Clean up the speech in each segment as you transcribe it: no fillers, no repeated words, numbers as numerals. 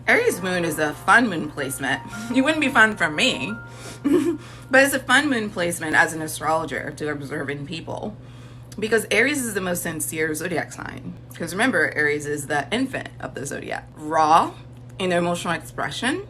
Aries moon is a fun moon placement. It wouldn't be fun for me, but it's a fun moon placement as an astrologer to observe in people. Because Aries is the most sincere zodiac sign. Because remember, Aries is the infant of the zodiac. Raw in their emotional expression,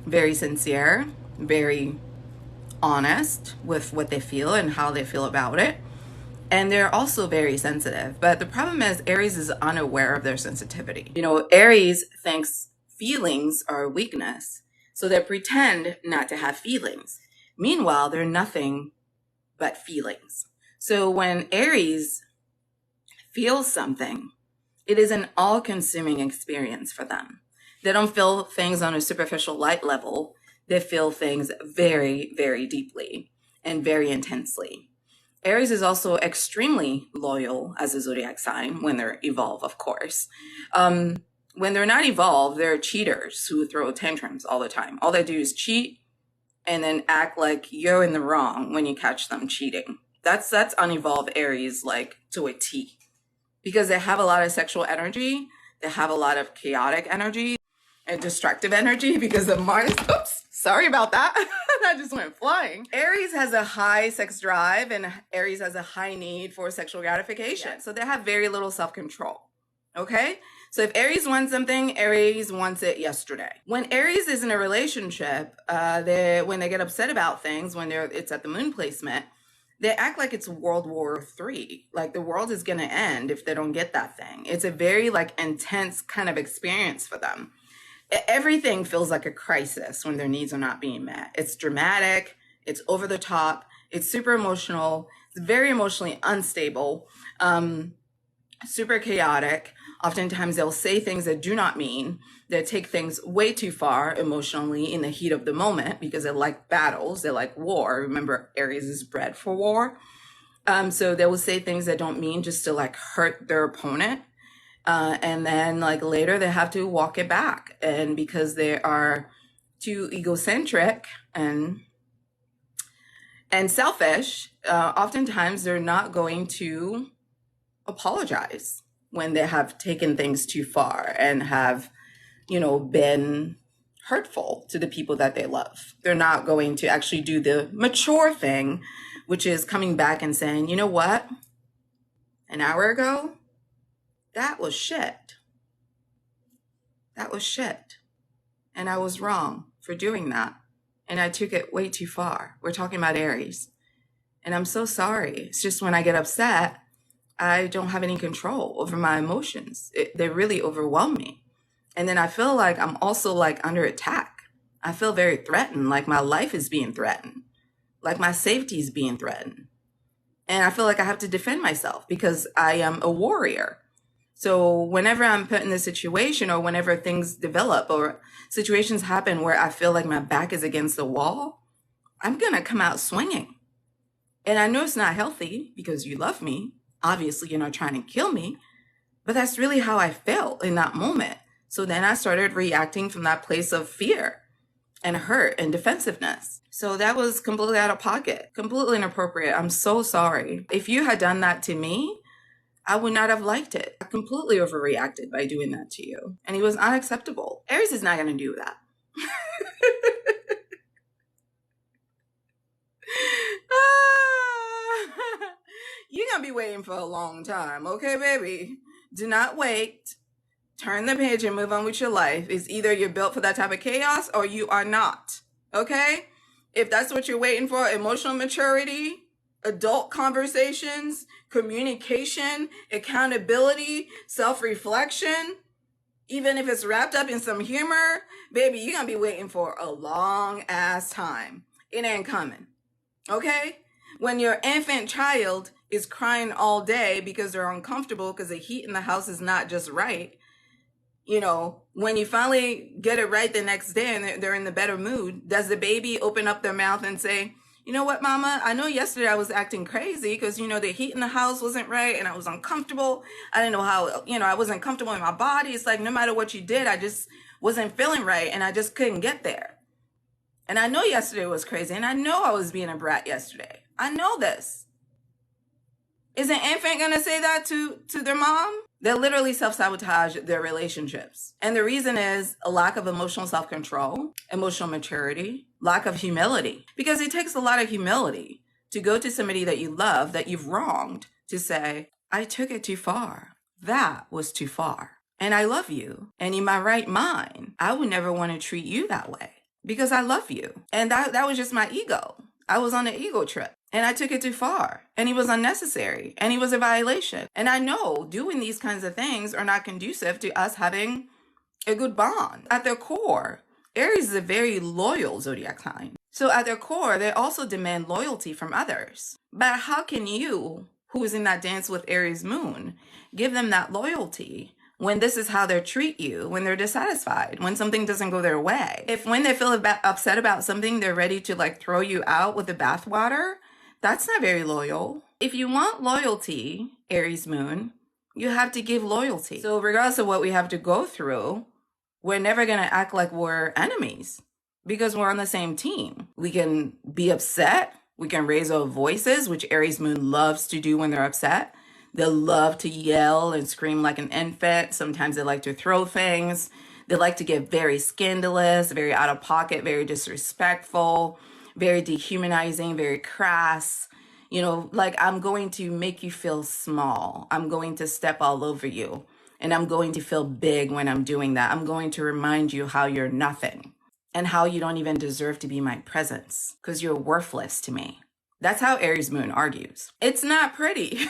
very sincere, very honest with what they feel and how they feel about it. And they're also very sensitive. But the problem is Aries is unaware of their sensitivity. Aries thinks feelings are a weakness. So they pretend not to have feelings. Meanwhile, they're nothing but feelings. So when Aries feels something, it is an all-consuming experience for them. They don't feel things on a superficial light level. They feel things very, very deeply and very intensely. Aries is also extremely loyal as a zodiac sign when they're evolved, of course. When they're not evolved, they're cheaters who throw tantrums all the time. All they do is cheat and then act like you're in the wrong when you catch them cheating. That's unevolved Aries, like to a T, because they have a lot of sexual energy. They have a lot of chaotic energy and destructive energy because of Mars. Oops, sorry about that. That just went flying. Aries has a high sex drive and Aries has a high need for sexual gratification. Yeah. So they have very little self-control. Okay? So if Aries wants something, Aries wants it yesterday. When Aries is in a relationship, when they get upset about things, it's at the moon placement, they act like it's World War III. Like the world is going to end if they don't get that thing. It's a very intense kind of experience for them. Everything feels like a crisis when their needs are not being met. It's dramatic. It's over the top. It's super emotional. It's very emotionally unstable. Super chaotic. Oftentimes they'll say things that do not mean. They take things way too far emotionally in the heat of the moment because they like battles. They like war. Remember, Aries is bred for war. So they will say things that don't mean just to hurt their opponent. And then later they have to walk it back. And because they are too egocentric and selfish, oftentimes they're not going to apologize when they have taken things too far and have, been hurtful to the people that they love. They're not going to actually do the mature thing, which is coming back and saying, you know what? An hour ago, that was shit. That was shit. And I was wrong for doing that. And I took it way too far. We're talking about Aries. And I'm so sorry. It's just when I get upset, I don't have any control over my emotions. They really overwhelm me. And then I feel like I'm also under attack. I feel very threatened, like my life is being threatened, like my safety is being threatened. And I feel like I have to defend myself because I am a warrior. So whenever I'm put in this situation or whenever things develop or situations happen where I feel like my back is against the wall, I'm going to come out swinging. And I know it's not healthy because you love me. Obviously, you're not trying to kill me, but that's really how I felt in that moment. So then I started reacting from that place of fear and hurt and defensiveness. So that was completely out of pocket, completely inappropriate. I'm so sorry. If you had done that to me, I would not have liked it. I completely overreacted by doing that to you. And it was unacceptable. Aries is not going to do that. You're going to be waiting for a long time. Okay, baby? Do not wait. Turn the page and move on with your life. It's either you're built for that type of chaos or you are not. Okay? If that's what you're waiting for, emotional maturity, adult conversations, communication, accountability, self-reflection, even if it's wrapped up in some humor, baby, you're going to be waiting for a long ass time. It ain't coming. Okay? When your infant child is crying all day because they're uncomfortable because the heat in the house is not just right, when you finally get it right the next day and they're in the better mood, does the baby open up their mouth and say, you know what, mama, I know yesterday I was acting crazy because, the heat in the house wasn't right and I was uncomfortable. I didn't know how, I wasn't comfortable in my body. It's like no matter what you did, I just wasn't feeling right and I just couldn't get there. And I know yesterday was crazy and I know I was being a brat yesterday. I know this. Is an infant going to say that to their mom? They literally self-sabotage their relationships. And the reason is a lack of emotional self-control, emotional maturity, lack of humility. Because it takes a lot of humility to go to somebody that you love, that you've wronged, to say, I took it too far. That was too far. And I love you. And in my right mind, I would never want to treat you that way because I love you. And that was just my ego. I was on an ego trip. And I took it too far. And he was unnecessary. And he was a violation. And I know doing these kinds of things are not conducive to us having a good bond. At their core, Aries is a very loyal zodiac sign. So at their core, they also demand loyalty from others. But how can you, who is in that dance with Aries moon, give them that loyalty when this is how they treat you, when they're dissatisfied, when something doesn't go their way? If when they feel upset about something, they're ready to like throw you out with the bathwater, that's not very loyal. If you want loyalty, Aries moon, you have to give loyalty. So regardless of what we have to go through, we're never going to act like we're enemies because we're on the same team. We can be upset. We can raise our voices, which Aries moon loves to do when they're upset. They love to yell and scream like an infant. Sometimes they like to throw things. They like to get very scandalous, very out of pocket, very disrespectful, very dehumanizing, very crass. You know, like, I'm going to make you feel small. I'm going to step all over you. And I'm going to feel big when I'm doing that. I'm going to remind you how you're nothing and how you don't even deserve to be my presence because you're worthless to me. That's how Aries moon argues. It's not pretty.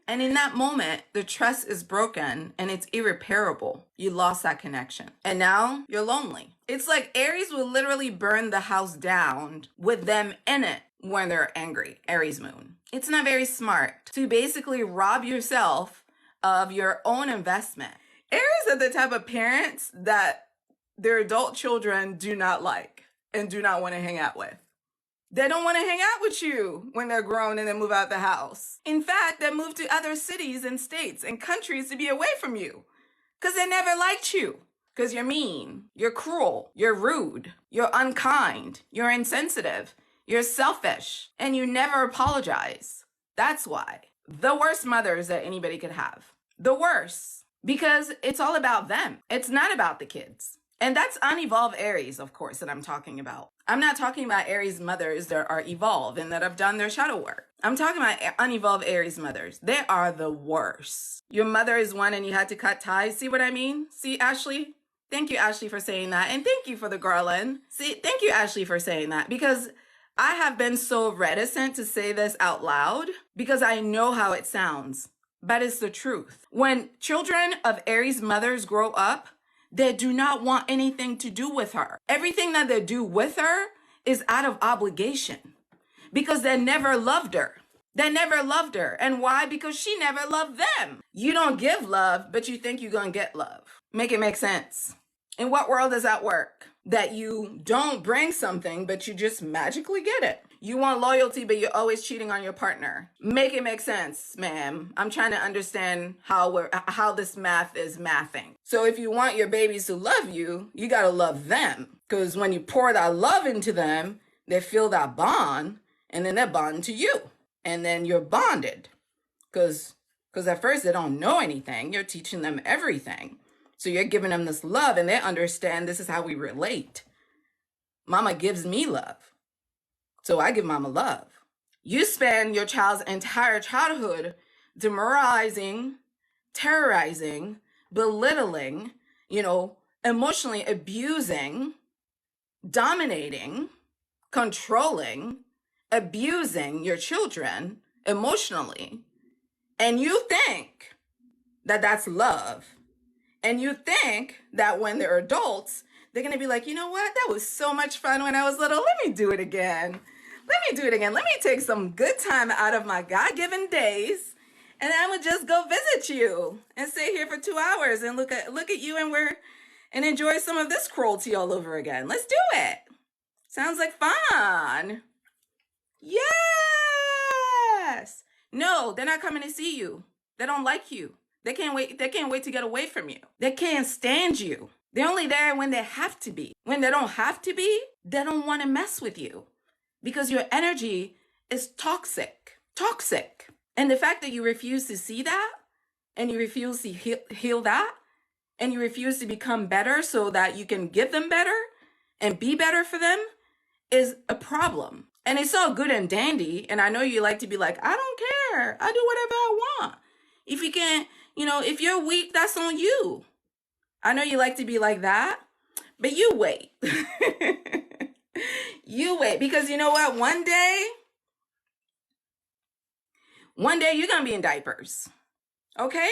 And in that moment, the trust is broken and it's irreparable. You lost that connection. And now you're lonely. It's like Aries will literally burn the house down with them in it when they're angry. Aries moon. It's not very smart to basically rob yourself of your own investment. Aries are the type of parents that their adult children do not like and do not want to hang out with. They don't want to hang out with you when they're grown and they move out the house. In fact, they move to other cities and states and countries to be away from you because they never liked you. Because you're mean, you're cruel, you're rude, you're unkind, you're insensitive, you're selfish, and you never apologize. That's why. The worst mothers that anybody could have. The worst. Because it's all about them. It's not about the kids. And that's unevolved Aries, of course, that I'm talking about. I'm not talking about Aries mothers that are evolved and that have done their shadow work. I'm talking about unevolved Aries mothers. They are the worst. Your mother is one and you had to cut ties. See what I mean? See, Ashley? Thank you, Ashley, for saying that. And thank you for the garland. See, thank you, Ashley, for saying that. Because I have been so reticent to say this out loud because I know how it sounds. But it's the truth. When children of Aries mothers grow up, they do not want anything to do with her. Everything that they do with her is out of obligation because they never loved her. They never loved her. And why? Because she never loved them. You don't give love, but you think you're going to get love. Make it make sense. In what world does that work? That you don't bring something, but you just magically get it. You want loyalty, but you're always cheating on your partner. Make it make sense, ma'am. I'm trying to understand how this math is mathing. So if you want your babies to love you, you got to love them. Because when you pour that love into them, they feel that bond, and then they bond to you. And then you're bonded. Because at first they don't know anything. You're teaching them everything. So you're giving them this love, and they understand this is how we relate. Mama gives me love. So I give mama love. You spend your child's entire childhood demoralizing, terrorizing, belittling, emotionally abusing, dominating, controlling, abusing your children emotionally. And you think that that's love. And you think that when they're adults, they're going to be like, you know what? That was so much fun when I was little. Let me do it again. Let me take some good time out of my God-given days. And I would just go visit you and stay here for 2 hours and look at you and enjoy some of this cruelty all over again. Let's do it. Sounds like fun. Yes. No, they're not coming to see you. They don't like you. They can't wait to get away from you. They can't stand you. They're only there when they have to be. When they don't have to be, they don't want to mess with you because your energy is toxic. Toxic. And the fact that you refuse to see that and you refuse to heal that, and you refuse to become better so that you can give them better and be better for them, is a problem. And it's all good and dandy. And I know you like to be like, I don't care. I do whatever I want. If you can't, if you're weak, that's on you. I know you like to be like that, but you wait. You wait, because you know what? One day you're going to be in diapers. Okay?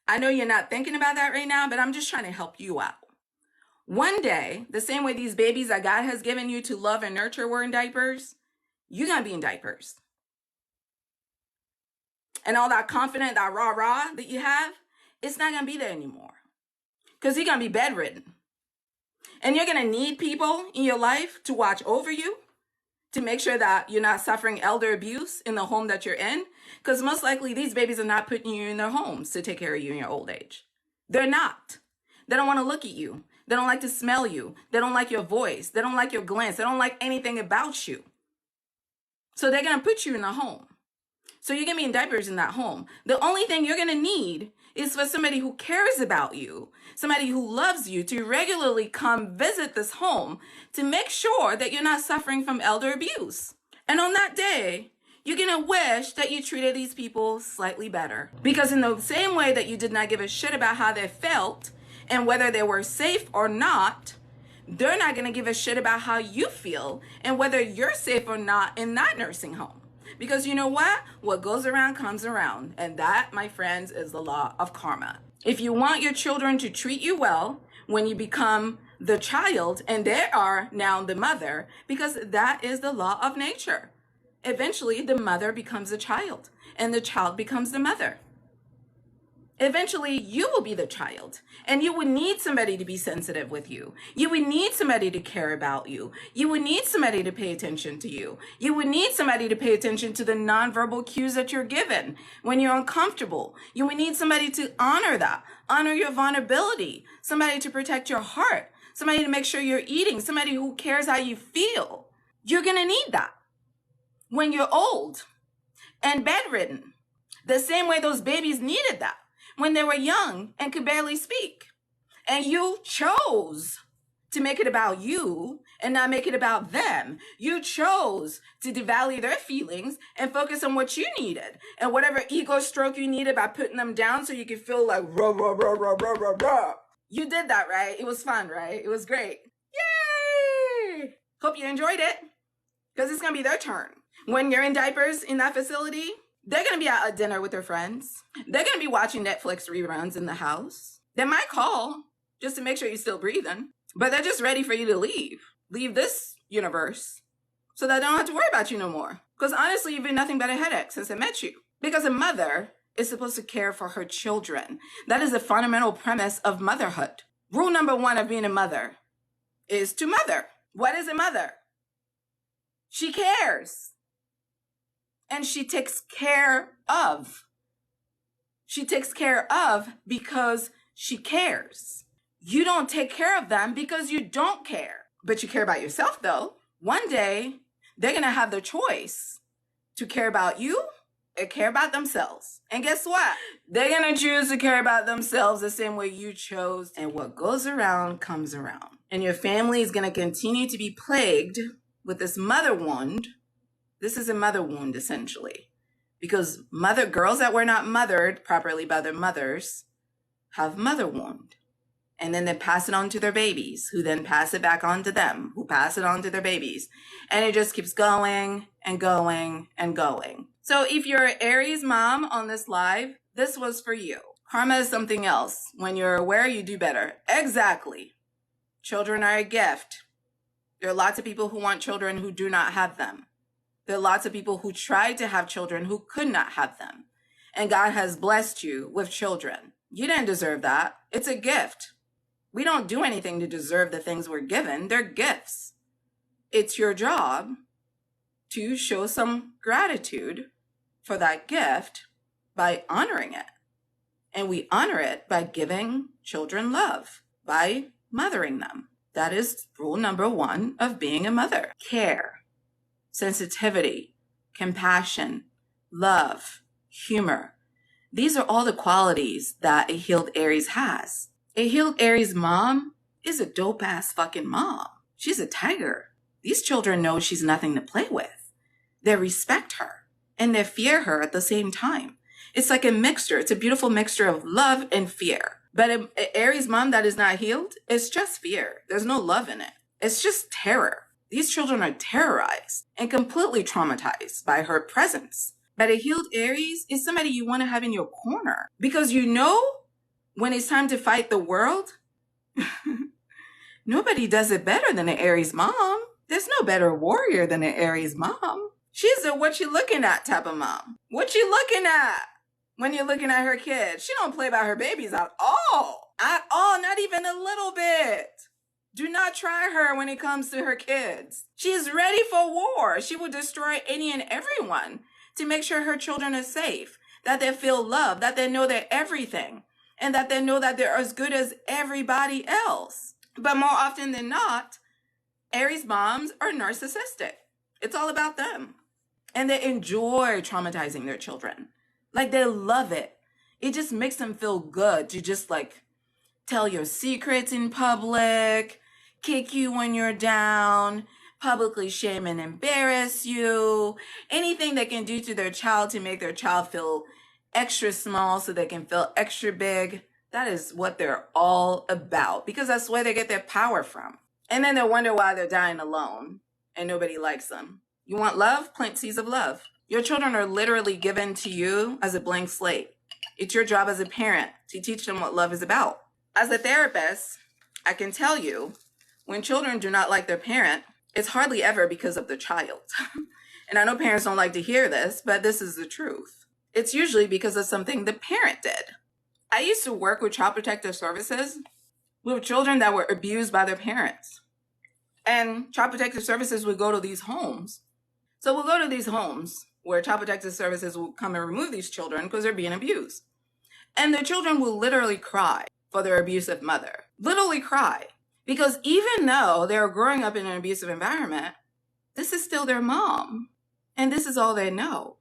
I know you're not thinking about that right now, but I'm just trying to help you out. One day, the same way these babies that God has given you to love and nurture were in diapers, you're going to be in diapers. And all that confident, that rah-rah that you have, it's not going to be there anymore. Because you're going to be bedridden. And you're going to need people in your life to watch over you, to make sure that you're not suffering elder abuse in the home that you're in. Because most likely these babies are not putting you in their homes to take care of you in your old age. They're not. They don't want to look at you. They don't like to smell you. They don't like your voice. They don't like your glance. They don't like anything about you. So they're going to put you in a home. So you're going to be in diapers in that home. The only thing you're going to need is for somebody who cares about you, somebody who loves you, to regularly come visit this home to make sure that you're not suffering from elder abuse. And on that day, you're going to wish that you treated these people slightly better. Because in the same way that you did not give a shit about how they felt and whether they were safe or not, they're not going to give a shit about how you feel and whether you're safe or not in that nursing home. Because you know what? What goes around comes around. And that, my friends, is the law of karma. If you want your children to treat you well when you become the child, and they are now the mother, because that is the law of nature. Eventually, the mother becomes the child, and the child becomes the mother. Eventually, you will be the child, and you would need somebody to be sensitive with you. You would need somebody to care about you. You would need somebody to pay attention to you. You would need somebody to pay attention to the nonverbal cues that you're given when you're uncomfortable. You would need somebody to honor that, honor your vulnerability, somebody to protect your heart, somebody to make sure you're eating, somebody who cares how you feel. You're going to need that when you're old and bedridden, the same way those babies needed that when they were young and could barely speak. And you chose to make it about you and not make it about them. You chose to devalue their feelings and focus on what you needed and whatever ego stroke you needed by putting them down so you could feel like rah, rah, rah, rah, rah, rah, rah. You did that, right? It was fun, right? It was great. Yay! Hope you enjoyed it, because it's going to be their turn. When you're in diapers in that facility, they're going to be at a dinner with their friends. They're going to be watching Netflix reruns in the house. They might call just to make sure you're still breathing, but they're just ready for you to leave this universe so that they don't have to worry about you no more. Because honestly, you've been nothing but a headache since I met you. Because a mother is supposed to care for her children. That is the fundamental premise of motherhood. Rule number one of being a mother is to mother. What is a mother? She cares. And she takes care of. She takes care of because she cares. You don't take care of them because you don't care. But you care about yourself, though. One day, they're going to have the choice to care about you or care about themselves. And guess what? They're going to choose to care about themselves the same way you chose. And what goes around comes around. And your family is going to continue to be plagued with this mother wound. This is a mother wound, essentially, because girls that were not mothered properly by their mothers have mother wound. And then they pass it on to their babies, who then pass it back on to them, who pass it on to their babies. And it just keeps going and going and going. So if you're an Aries mom on this live, this was for you. Karma is something else. When you're aware, you do better. Exactly. Children are a gift. There are lots of people who want children who do not have them. There are lots of people who tried to have children who could not have them. And God has blessed you with children. You didn't deserve that. It's a gift. We don't do anything to deserve the things we're given. They're gifts. It's your job to show some gratitude for that gift by honoring it. And we honor it by giving children love, by mothering them. That is rule number one of being a mother. Care. Sensitivity, compassion, love, humor. These are all the qualities that a healed Aries has. A healed Aries mom is a dope ass fucking mom. She's a tiger. These children know she's nothing to play with. They respect her and they fear her at the same time. It's like a mixture. It's a beautiful mixture of love and fear. But an Aries mom that is not healed, it's just fear. There's no love in it. It's just terror. These children are terrorized and completely traumatized by her presence. But a healed Aries is somebody you want to have in your corner because you know when it's time to fight the world, nobody does it better than an Aries mom. There's no better warrior than an Aries mom. She's a what you looking at type of mom. What you looking at when you're looking at her kids? She don't play about her babies at all. At all, not even a little bit. Do not try her when it comes to her kids. She's ready for war. She will destroy any and everyone to make sure her children are safe, that they feel loved, that they know they're everything, and that they know that they're as good as everybody else. But more often than not, Aries moms are narcissistic. It's all about them. And they enjoy traumatizing their children. Like they love it. It just makes them feel good to just like tell your secrets in public, kick you when you're down, publicly shame and embarrass you, anything they can do to their child to make their child feel extra small so they can feel extra big. That is what they're all about because that's where they get their power from. And then they wonder why they're dying alone and nobody likes them. You want love? Plant seeds of love. Your children are literally given to you as a blank slate. It's your job as a parent to teach them what love is about. As a therapist, I can tell you when children do not like their parent, it's hardly ever because of the child. And I know parents don't like to hear this, but this is the truth. It's usually because of something the parent did. I used to work with Child Protective Services with children that were abused by their parents. And Child Protective Services would go to these homes. So we'll go to these homes where Child Protective Services will come and remove these children because they're being abused. And the children will literally cry for their abusive mother. Literally cry. Because even though they're growing up in an abusive environment, this is still their mom. And this is all they know.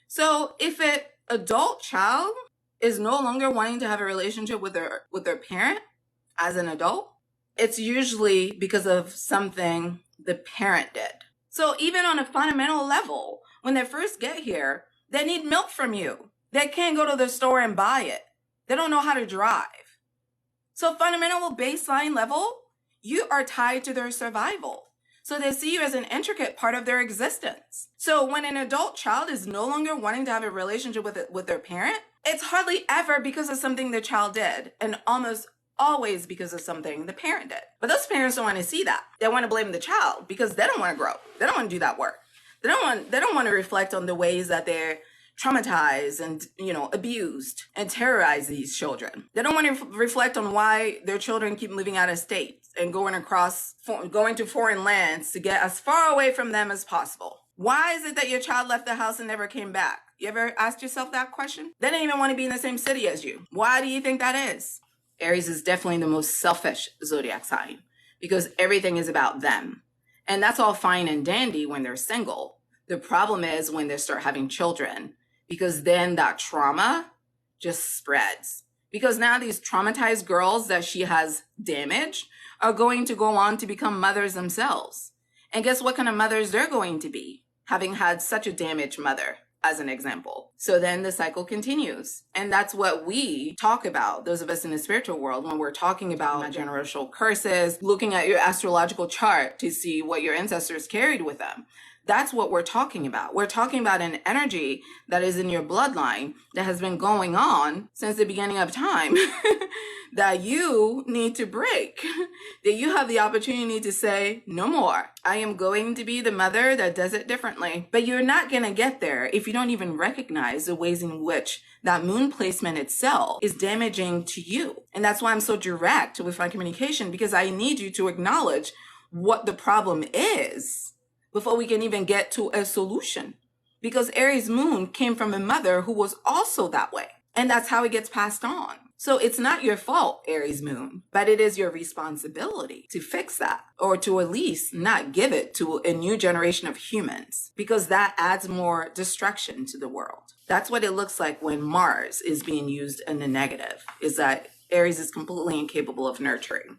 So if an adult child is no longer wanting to have a relationship with their parent as an adult, it's usually because of something the parent did. So even on a fundamental level, when they first get here, they need milk from you. They can't go to the store and buy it. They don't know how to drive. So fundamental baseline level, you are tied to their survival. So they see you as an intricate part of their existence. So when an adult child is no longer wanting to have a relationship with their parent, it's hardly ever because of something the child did, and almost always because of something the parent did. But those parents don't want to see that. They want to blame the child because they don't want to grow. They don't want to do that work. They don't want to reflect on the ways that they're traumatized and, abused and terrorize these children. They don't want to reflect on why their children keep moving out of state and going to foreign lands to get as far away from them as possible. Why is it that your child left the house and never came back? You ever asked yourself that question? They didn't even want to be in the same city as you. Why do you think that is? Aries is definitely the most selfish zodiac sign because everything is about them. And that's all fine and dandy when they're single. The problem is when they start having children, because then that trauma just spreads. Because now these traumatized girls that she has damaged are going to go on to become mothers themselves. And guess what kind of mothers they're going to be, having had such a damaged mother, as an example. So then the cycle continues. And that's what we talk about, those of us in the spiritual world, when we're talking about generational curses, looking at your astrological chart to see what your ancestors carried with them. That's what we're talking about. We're talking about an energy that is in your bloodline that has been going on since the beginning of time that you need to break, that you have the opportunity to say, no more. I am going to be the mother that does it differently. But you're not going to get there if you don't even recognize the ways in which that moon placement itself is damaging to you. And that's why I'm so direct with my communication, because I need you to acknowledge what the problem is before we can even get to a solution. Because Aries moon came from a mother who was also that way. And that's how it gets passed on. So it's not your fault, Aries moon, but it is your responsibility to fix that, or to at least not give it to a new generation of humans, because that adds more destruction to the world. That's what it looks like when Mars is being used in the negative, is that Aries is completely incapable of nurturing.